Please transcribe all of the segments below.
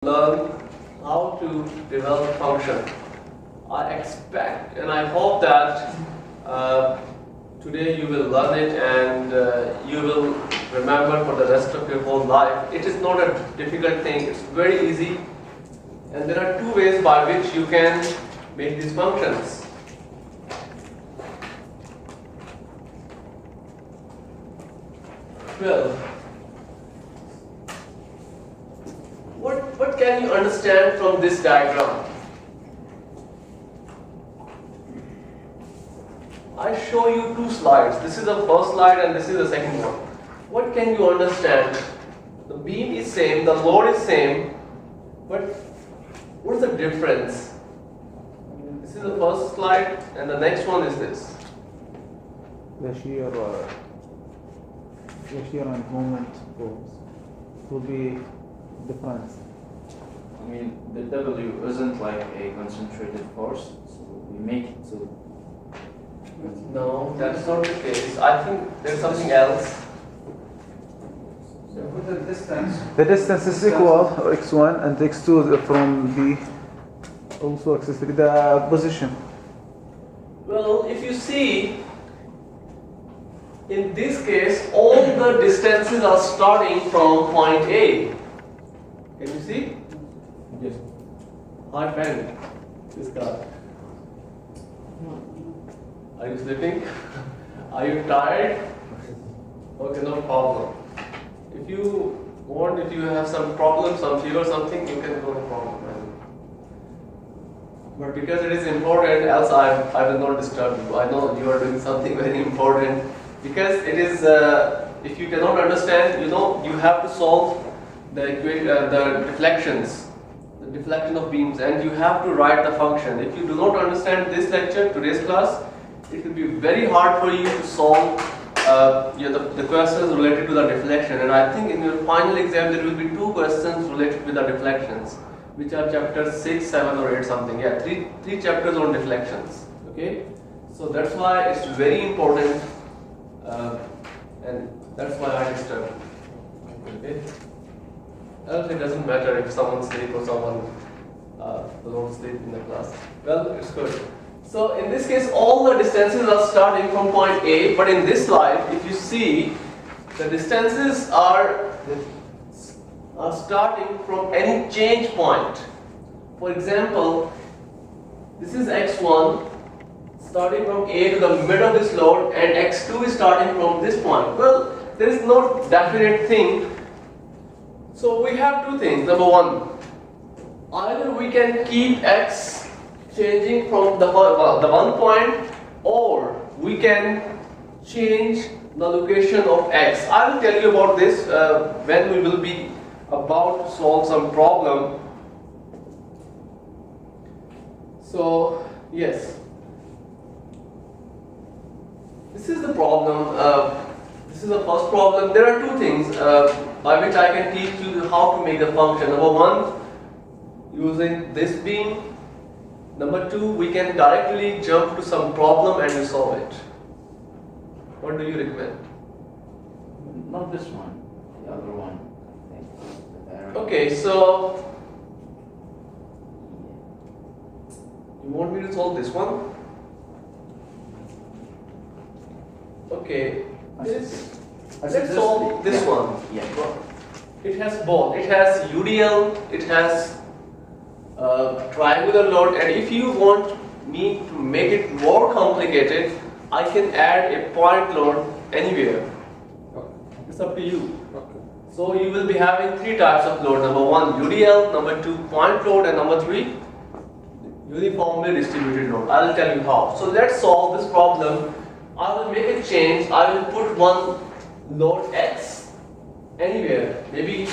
learn how to develop function. I expect and I hope that today you will learn it and you will remember for the rest of your whole life. It is not a difficult thing, it's very easy, and there are two ways by which you can make these functions. Well, what can you understand from this diagram? I show you two slides. This is the first slide and this is the second one. What can you understand? The beam is same, the load is same, but what is the difference? This is the first slide and the next one is this. The shear and moment force will be different. I mean, the W isn't like a concentrated force, so we make it so. No, that's not the case. I think there's something else. So with the distance. The distance is equal x1 and x2 from the also x3 the position. Well, if you see, in this case, all the distances are starting from point A. Can you see? Yes. Hi, friend. This guy. Are you sleeping? Are you tired? Okay, no problem. If you want, if you have some problem, some fever, something, you can go, no problem. But because it is important, else I will not disturb you. I know you are doing something very important. Because it is, if you cannot understand, you have to solve the deflections, the deflection of beams, and you have to write the function. If you do not understand this lecture, today's class, it will be very hard for you to solve the questions related to the deflection. And I think in your final exam there will be two questions related with the deflections, which are chapters 6, 7 or 8 something. Yeah, three chapters on deflections. Okay, so that's why it's very important, and that's why I disturb you. Okay, else it doesn't matter if someone sleeps or someone don't sleep in the class. Well, it's good. So in this case, all the distances are starting from point A, but in this slide, if you see, the distances are starting from any change point. For example, this is x1 starting from A to the mid of this load, and x2 is starting from this point. Well, there is no definite thing. So we have two things. Number one, either we can keep x changing from the one point, or we can change the location of x. I will tell you about this when we will be about to solve some problem. So yes, this is the problem. This is the first problem. There are two things by which I can teach you how to make the function. Number one, using this beam. Number two, we can directly jump to some problem and resolve it. What do you recommend? Not this one, the other one. I think. Okay, so you want me to solve this one? Okay, let's solve this one. Yeah. It has both. It has UDL, it has triangular load, and if you want me to make it more complicated, I can add a point load anywhere. It's up to you. So you will be having three types of load. Number one, UDL, number two, point load, and number three, uniformly distributed load. I will tell you how. So let's solve this problem. I will make a change. I will put one load X anywhere, maybe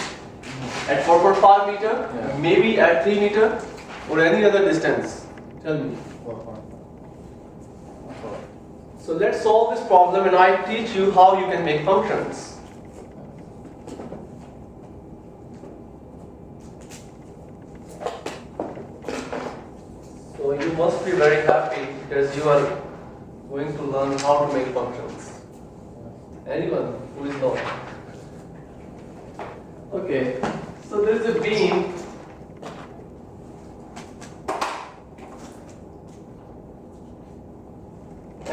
at 4.5 meter, maybe at 3 meter, or any other distance. Tell me. So let's solve this problem, and I teach you how you can make functions. So you must be very happy because you are going to learn how to make functions. Anyone who is not? Okay, so there is a beam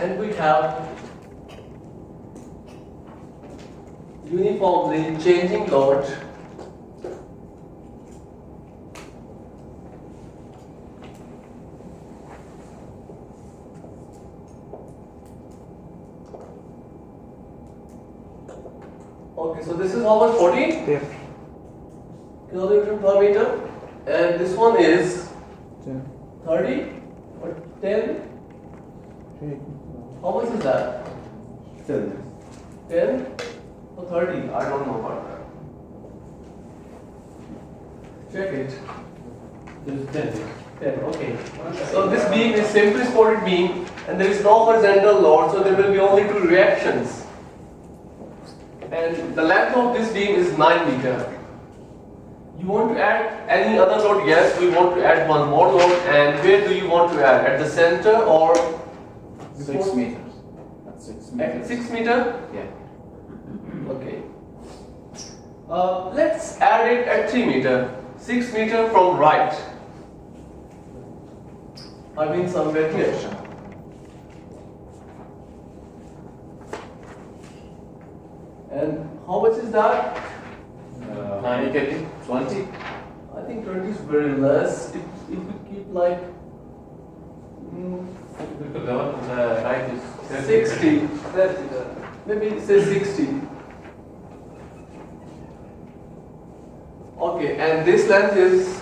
and we have uniformly changing load okay, so this is how much? 40 10. kilonewton per meter, and this one is 10. 30 or 10. How much is that? 10 or 30? I don't know about that. Check it. There's 10. 10, okay. So this beam is simply supported beam and there is no horizontal load, so there will be only two reactions. And the length of this beam is 9 meter. You want to add any other load? Yes, we want to add one more load. And where do you want to add? At the center or 6 meters. At 6 meters. at 6 meter? Yeah. Okay. Let's add it at 3 meter. 6 meter from right. I mean somewhere here. And how much is that? 20? I think 20 is very less. If we keep like Because the one on the right is 60, maybe say 60. Okay, and this length is,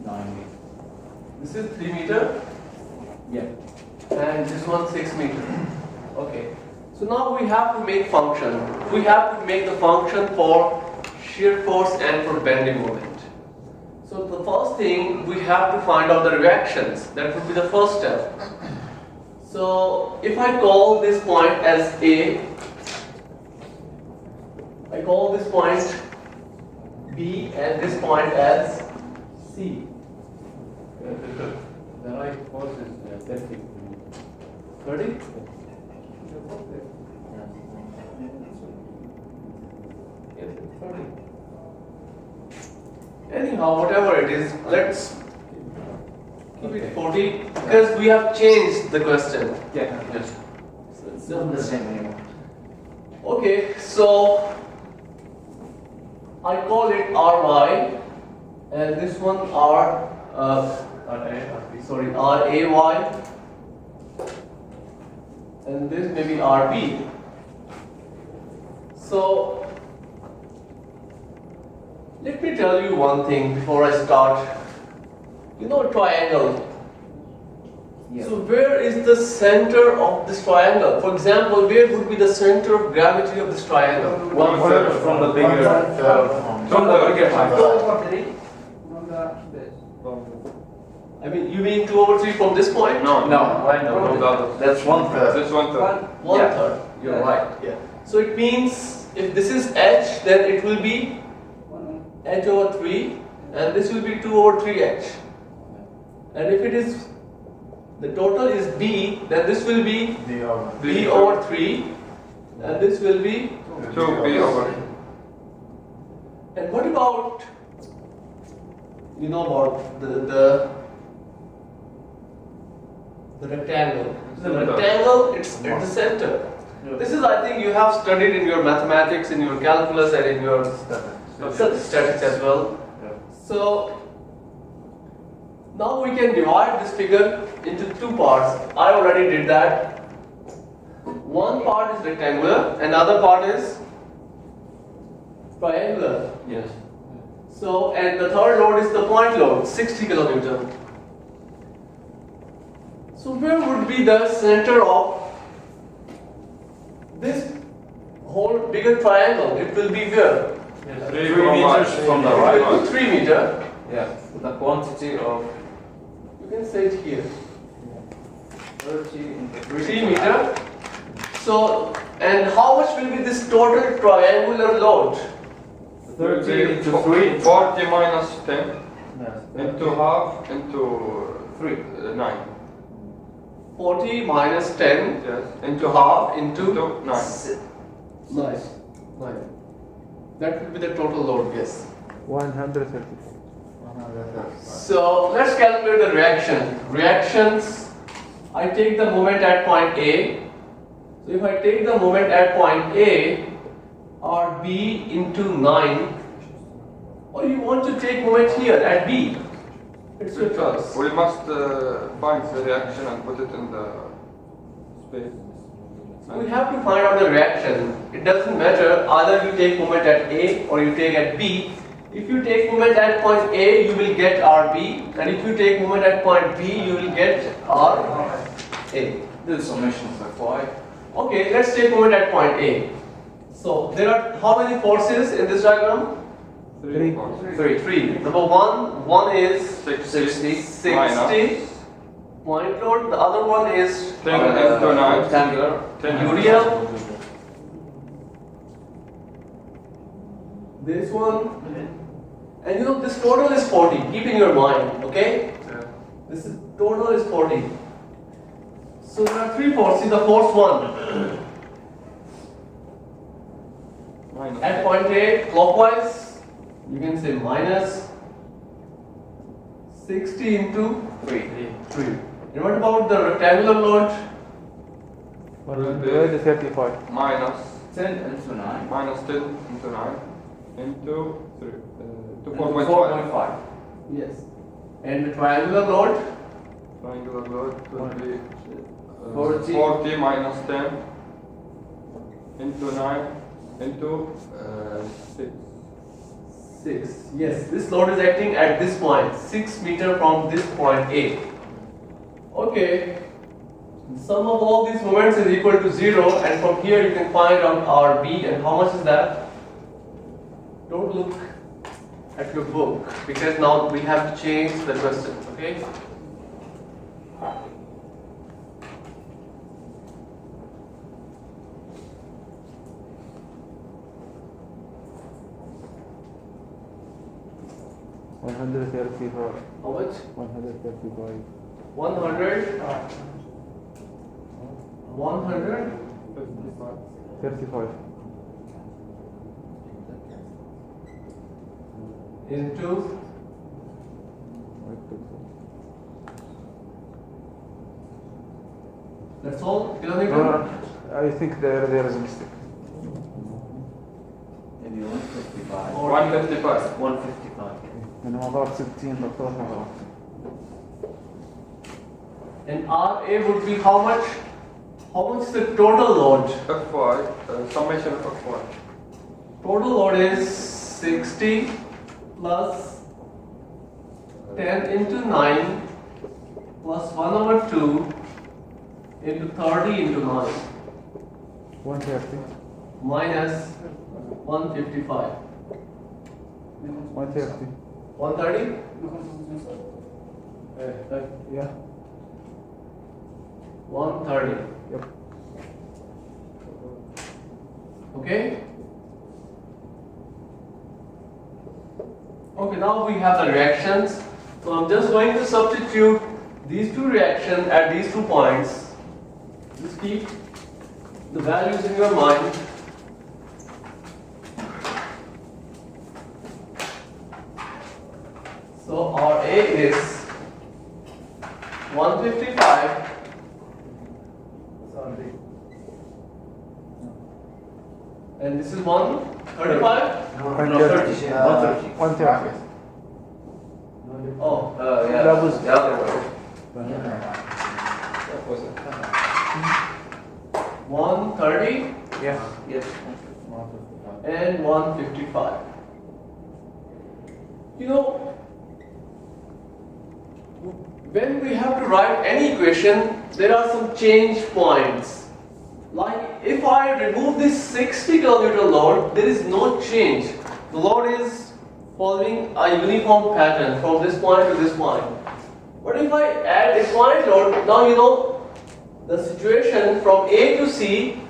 9. this is 3 meter Yeah. and this one 6 meter. Okay, so now we have to make function. We have to make the function for shear force and for bending moment. So the first thing, we have to find out the reactions. That would be the first step. So if I call this point as A, I call this point B and this point as C. The right force is 30. 30? Yes, it's 30. Anyhow, whatever it is, let's keep it 40 because we have changed the question. Yeah, yes. So it's Not the same anymore. okay, so I call it Ry and this one sorry, Ray and this may be Rb. So let me tell you one thing before I start. You know triangle. Yeah. So where is the center of this triangle? For example, where would be the center of gravity of this triangle? 1/3 from the bigger. From the bigger triangle. I mean, you mean 2/3 from this point? No, I know. That's 1/3. That's 1/3. One Yeah. third. You're Yeah. right. Yeah. So it means if this is h, then it will be h/3, and this will be 2/3h. And if it is the total is b, then this will be b/3, and this will be. 2b/. And what about, you know about the rectangle? The rectangle, it's at the center. This is, I think, you have studied in your mathematics, in your calculus, and in your statistics as well. So now we can divide this figure into two parts. I already did that. One part is rectangular, and other part is triangular. Yes. So, and the third load is the point load, 60 kilonewton. So where would be the center of this whole bigger triangle? It will be where? 3 meters from the right. It will be 3 meter. Yeah. The quantity of You can say it here. 30 into 3 meter. So, and how much will be this total triangular load? 30 into 3. 40 minus 10 Yes. into half into 3. 9. 40 minus 10 Yes. Into half into 9. 9. 9. That will be the total load, yes. 130. So let's calculate the reaction. Reactions, I take the moment at point A. So if I take the moment at point A, RB into 9, or you want to take moment here at B, it's your choice. We must find the reaction and put it in the space. So we have to find out the reaction. It doesn't matter either you take moment at A or you take at B. If you take moment at point A, you will get RB, and if you take moment at point B, you will get RA. The summation of Fy. Okay, let's take moment at point A. So there are how many forces in this diagram? Three. Three. Number one is 60 60 point load. The other one is 10 into 9. Rectangular. 10 urea. This one, and you know this total is 40. Keep in your mind, okay? This is total is 40. So there are three forces. The fourth one Minus. at point A clockwise, you can say minus 60 into 3. And what about the rectangular load? 135. Minus 10 into 9. minus 10 into 9 into 3 to Into 4.5. 4.5. Yes. And the triangular load? Triangular load will be 40. 40 minus 10 into 9 into 6. 6. Yes, this load is acting at this point, 6 meter from this point A. Okay. Sum of all these moments is equal to 0, and from here you can find out RB, and how much is that? Don't look at your book, because now we have to change the question, okay? One hundred thirty-five. How much? 135. 100? 100? 35. Into that's all? Kilometer? I think there is a mistake. Maybe 155. Or 155. 155. من موضوع 60 دكتور مرة. And RA would be how much? How much is the total load? Fy, summation of Fy. Total load is 60 plus 10 into 9 plus 1 over 2 into 30 into 9 130. minus 155. 130. 130? Yeah. 130. Yep. Okay? Okay, now we have the reactions. So I'm just going to substitute these two reactions at these 2 points. Just keep the values in your mind. So RA is 155. And this is 135? No, 130. 130. 130. Oh, Yeah. That was- the other way. That was it. 130 Yeah. Yes. and 155. You know, when we have to write any equation, there are some change points. Like if I remove this 60 kilometer load, there is no change. The load is following a uniform pattern from this point to this point. But if I add a point load, now you know the situation from A to C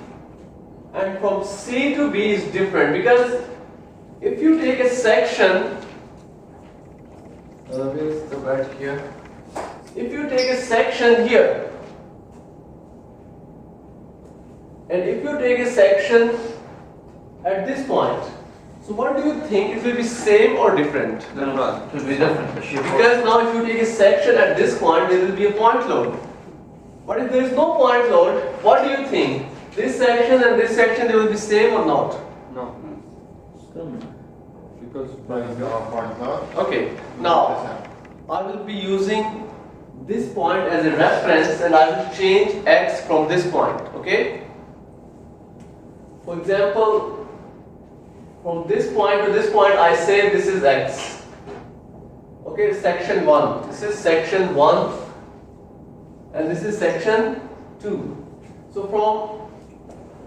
and from C to B is different, because if you take a section, where is the right here? If you take a section here, and if you take a section at this point, so what do you think? It will be same or different? Different. It will be different. Because now if you take a section at this point, there will be a point load. But if there is no point load, what do you think? This section and this section, they will be same or not? No. Still no. Because There is no point load. Okay, now I will be using this point as a reference and I will change x from this point, okay? For example, from this point to this point, I say this is x. Okay, section 1. This is section 1 and this is section 2. So from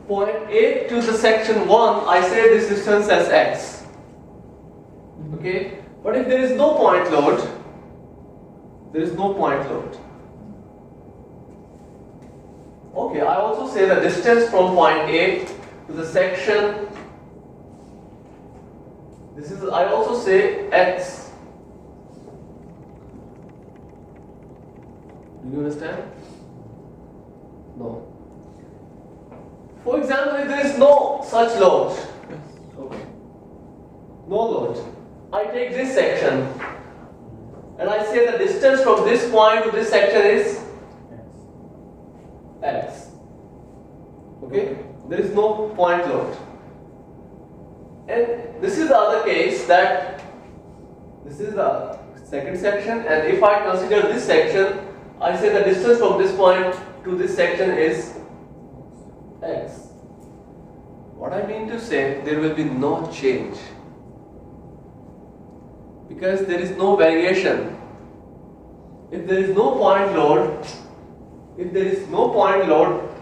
point A to the section 1, I say this distance as x. Okay, but if there is no point load, there is no point load. Okay, I also say the distance from point A to the section, this is, I also say x. Do you understand? No. For example, if there is no such load, Okay. no load, I take this section and I say the distance from this point to this section is x. Okay? There is no point load. And this is the other case that this is the second section, and if I consider this section, I say the distance from this point to this section is x. What I mean to say, there will be no change because there is no variation. If there is no point load,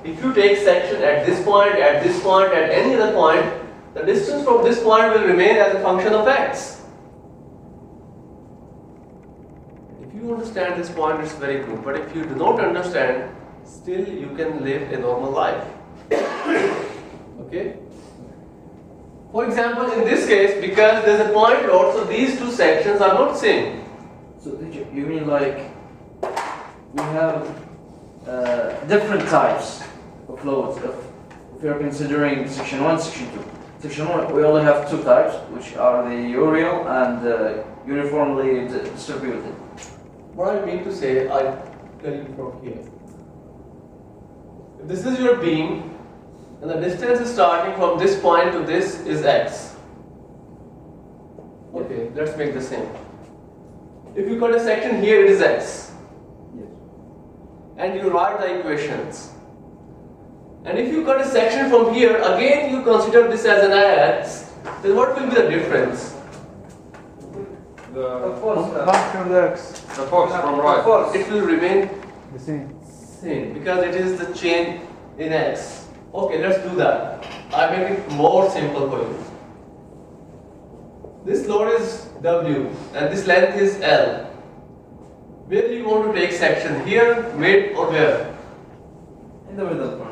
if you take section at this point, at this point, at any other point, the distance from this point will remain as a function of x. If you understand this point, it's very good. But if you do not understand, still you can live a normal life. Okay? For example, in this case, because there is a point load, so these two sections are not same. So you mean like we have different types of loads if you're considering section 1, section 2. Section 1 we only have two types, which are the aerial and uniformly distributed. What I mean to say, I tell you from here. If this is your beam, and the distance is starting from this point to this is x. Okay, let's make the same. If you cut a section here, it is x. Yes. And you write the equations. And if you cut a section from here, again you consider this as an x, then what will be the difference? the Function of the x. the force from right. It will remain The same. same because it is the change in x. Okay, let's do that. I make it more simple for you. This load is W and this length is L. Where do you want to take section? Here, mid, or where? In the middle.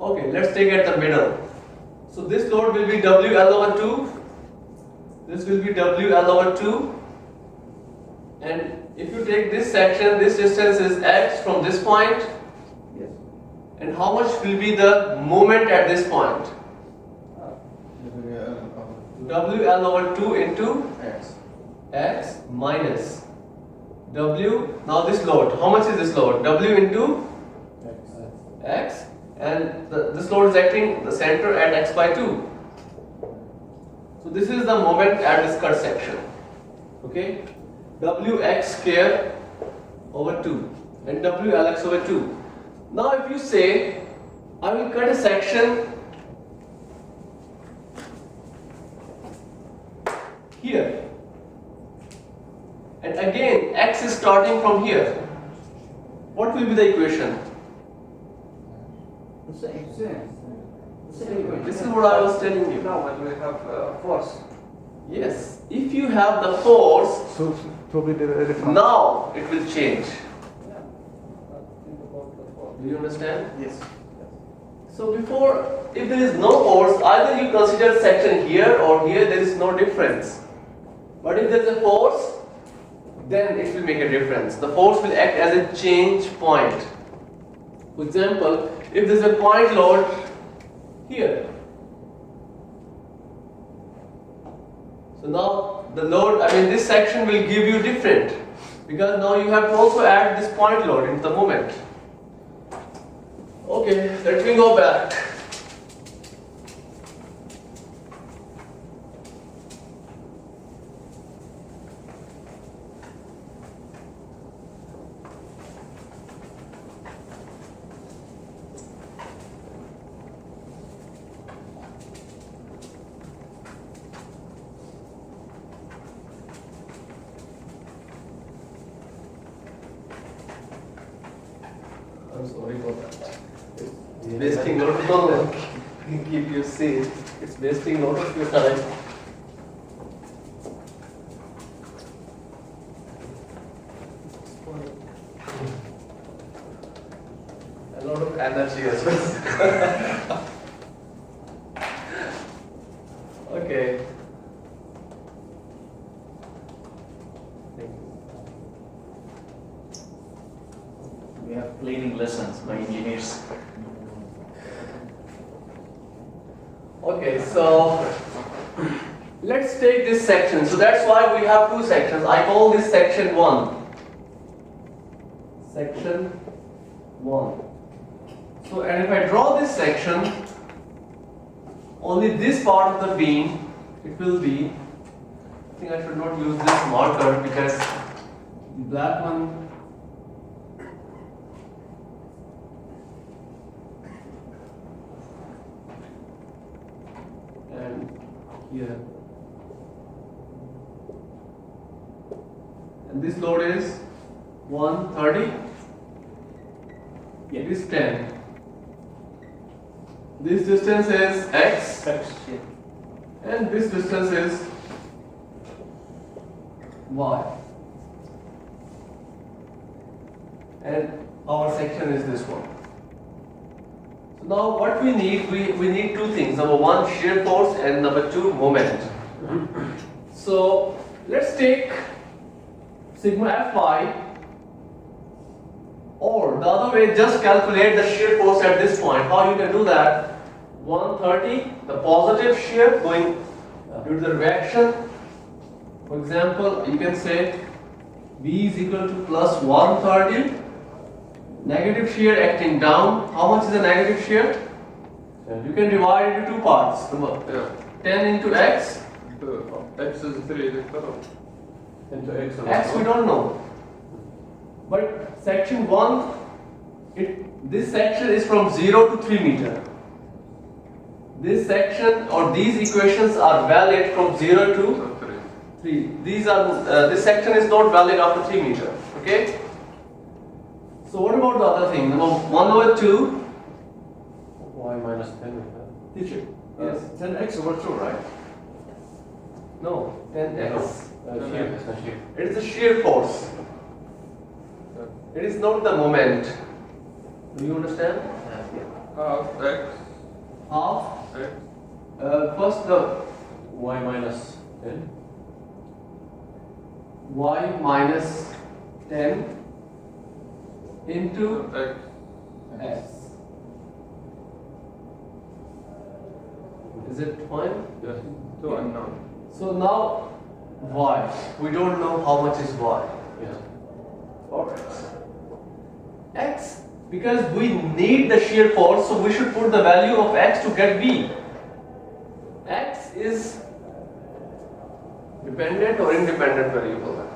Okay, let's take at the middle. So this load will be WL over 2. This will be WL over 2. And if you take this section, this distance is x from this point. Yes. And how much will be the moment at this point? WL over 2 into x minus W. Now this load, how much is this load? W into x. And this load is acting the center at x by 2. So this is the moment at this cut section. Okay? Wx square over 2 and Wlx over 2. Now if you say, I will cut a section here. And again, x is starting from here. What will be the equation? The same. This is what I was telling you. Now when we have force. Yes, if you have the force, So probably the different. now it will change. Do you understand? Yes. So before, if there is no force, either you consider section here or here, there is no difference. But if there is a force, then it will make a difference. The force will act as a change point. For example, if there is a point load here. So now the load, this section will give you different. because now you have to also add this point load into the moment. Okay, let me go back. I'm sorry for that. It's wasting a lot of time. Keep you safe. It's wasting a lot of your time. A lot of energy as well. Okay. Thank you. We have cleaning lessons by engineers. Okay, so let's take this section. So that's why we have two sections. I call this section 1. Section 1. So, and if I draw this section, only this part of the beam, it will be, I think I should not use this marker because the black one, and here, and this load is 130, it is 10. This distance is x, and this distance is y. And our section is this one. So now what we need, we need two things. Number one, shear force, and number two, moment. So let's take sigma Fy, or the other way, just calculate the shear force at this point. How you can do that? 130, the positive shear going due to the reaction. For example, you can say B is equal to plus 130. Negative shear acting down. How much is the negative shear? You can divide into two parts. Yeah. 10 into x. X is 3 Into x. X we don't know. But section 1, this section is from 0 to 3 meter. This section or these equations are valid from 0 to 3. These are this section is not valid after 3 meter. Okay. So what about the other thing? Number 1/2. Y minus 10. Teacher. Yes, 10x over 2, right? No. 10x. Shear, it's not shear. It is the shear force. It is not the moment. Do you understand? half X, Half. X, First the Y minus 10. y minus 10 into X, x. Is it fine? yes, 2 unknown. So now y. We don't know how much is y. Yeah. Alright. X, because we need the shear force, so we should put the value of x to get v. X is dependent or independent variable?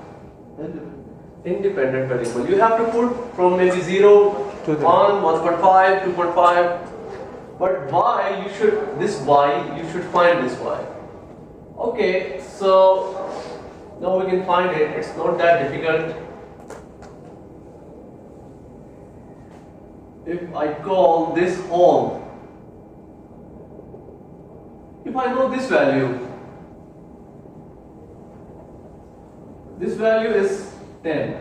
Independent variable. You have to put from maybe 0, 1, 1.5, 2.5. But y, you should, this y, you should find this y. Okay, so now we can find it. It's not that difficult. If I call this hole, if I know this value is 10.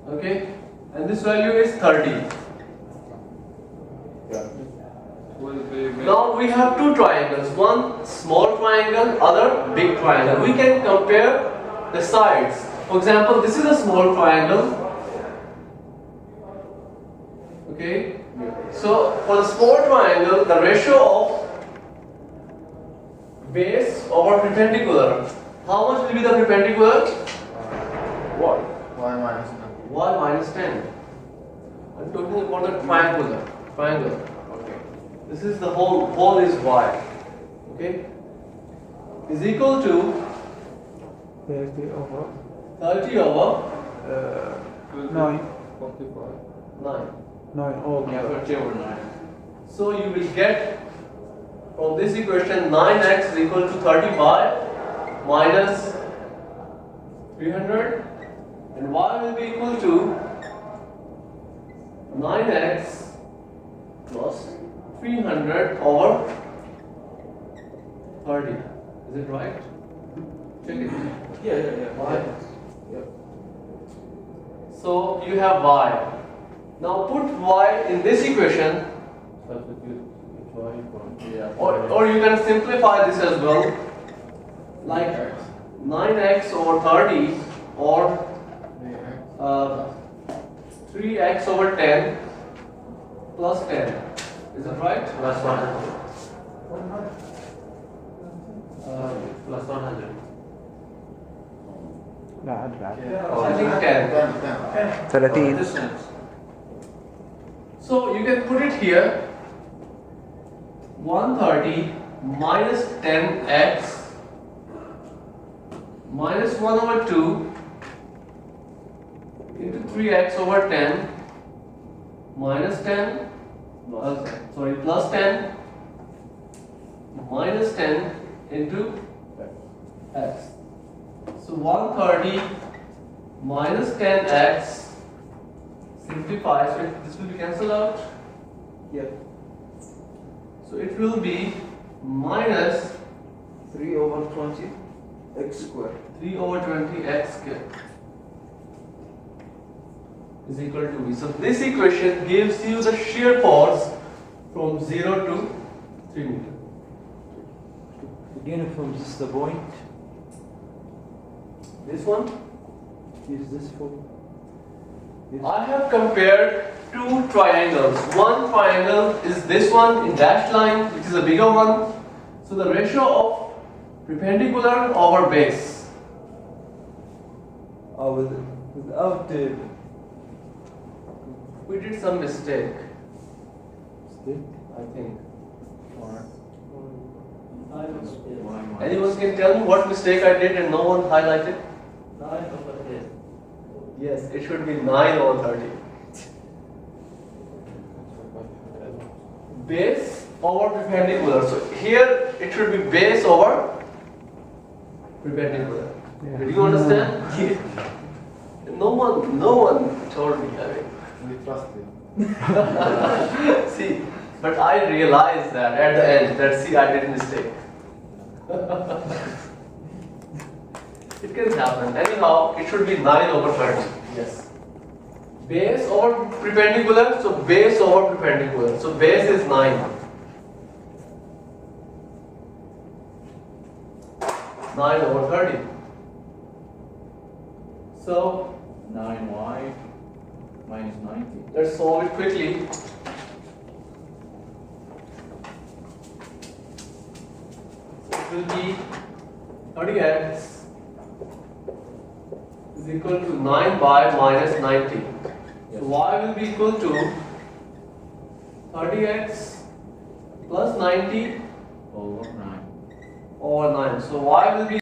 Okay, and this value is 30. Will be made. Now we have two triangles, one small triangle, other big triangle. We can compare the sides. For example, this is a small triangle. Okay, so for the small triangle, the ratio of base over perpendicular How much will be the perpendicular? What? Y minus 10. Y minus 10. I'm talking about the triangle. Okay. This is the whole is y. Okay. Is equal to 30 over 30 over 9. 45. 9. 9 all Yeah, together. 30 over 9. So you will get from this equation 9x is equal to 35 minus 300 and y will be equal to 9x plus 300 over 30. Is it right? Check it. Yeah. Y. So you have y. Now put y in this equation, Substitute y for or you can simplify this as well, like 9x over 30 or 3x over 10 plus 10. Is it right? plus 100. Plus 100. لا عاد بعد I think 10. 30 Distance. So you can put it here 130 minus 10x minus 1 over 2 into 3x over 10 minus 10 plus 10 minus 10 into x. So 130 minus 10x simplifies, so this will be cancelled out. Yeah. So it will be minus 3 over 20 x squared. 3 over 20 x squared is equal to V. So this equation gives you the shear force from 0 to 3 meter. Again, from this the point, This one, is this for? I have compared two triangles. One triangle is this one in dashed line, which is a bigger one. So the ratio of perpendicular over base. Without the We did some mistake, stick. I think. Y minus. Anyone can tell me what mistake I did and no one highlighted? 9 over 10. Yes, it should be 9 over 30. Base over perpendicular. So here it should be base over perpendicular. Yeah. Did you understand? No one told me. I mean, We trust you. see, but I realized that at the end that see I did mistake. It can happen. Anyhow, it should be 9 over 30. Yes. Base over perpendicular, so base over perpendicular. So base is 9. 9 over 30. So 9y minus 90. let's solve it quickly. It will be 30x is equal to 9y minus 90. So y will be equal to 30x plus 90 Over 9. over 9. So y will be